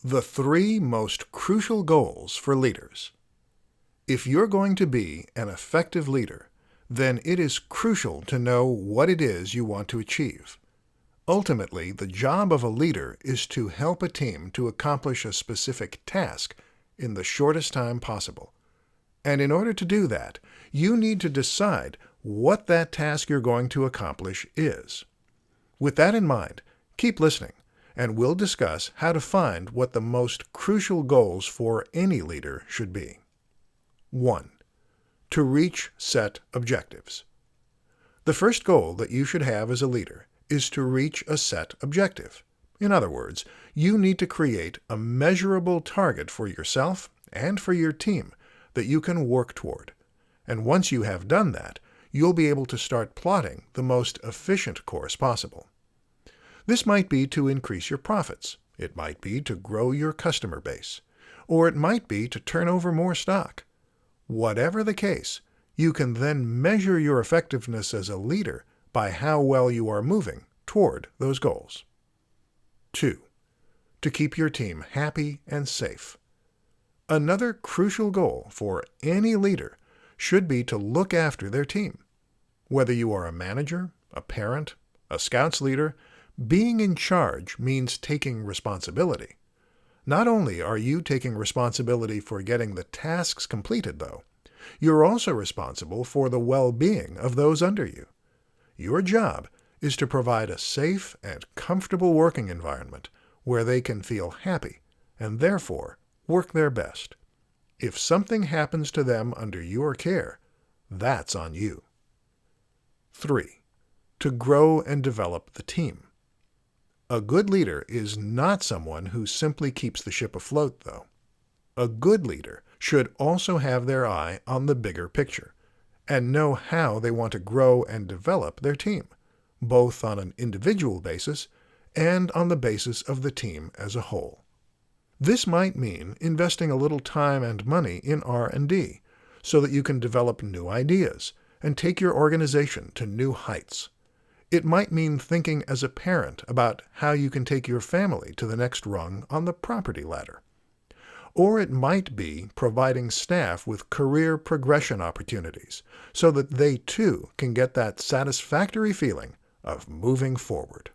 The three most crucial goals for leaders. If you're going to be an effective leader, then it is crucial to know what it is you want to achieve. Ultimately, the job of a leader is to help a team to accomplish a specific task in the shortest time possible. And in order to do that, you need to decide what that task you're going to accomplish is. With that in mind, keep listening, and we'll discuss how to find what the most crucial goals for any leader should be. 1. To reach set objectives. The first goal that you should have as a leader is to reach a set objective. In other words, you need to create a measurable target for yourself and for your team that you can work toward. And once you have done that, you'll be able to start plotting the most efficient course possible. This might be to increase your profits. It might be to grow your customer base. Or it might be to turn over more stock. Whatever the case, you can then measure your effectiveness as a leader by how well you are moving toward those goals. 2. To keep your team happy and safe. Another crucial goal for any leader should be to look after their team. Whether you are a manager, a parent, a Scouts leader, being in charge means taking responsibility. Not only are you taking responsibility for getting the tasks completed, though, you're also responsible for the well-being of those under you. Your job is to provide a safe and comfortable working environment where they can feel happy and therefore work their best. If something happens to them under your care, that's on you. 3. To grow and develop the team. A good leader is not someone who simply keeps the ship afloat, though. A good leader should also have their eye on the bigger picture and know how they want to grow and develop their team, both on an individual basis and on the basis of the team as a whole. This might mean investing a little time and money in R&D so that you can develop new ideas and take your organization to new heights. It might mean thinking as a parent about how you can take your family to the next rung on the property ladder. Or it might be providing staff with career progression opportunities so that they too can get that satisfactory feeling of moving forward.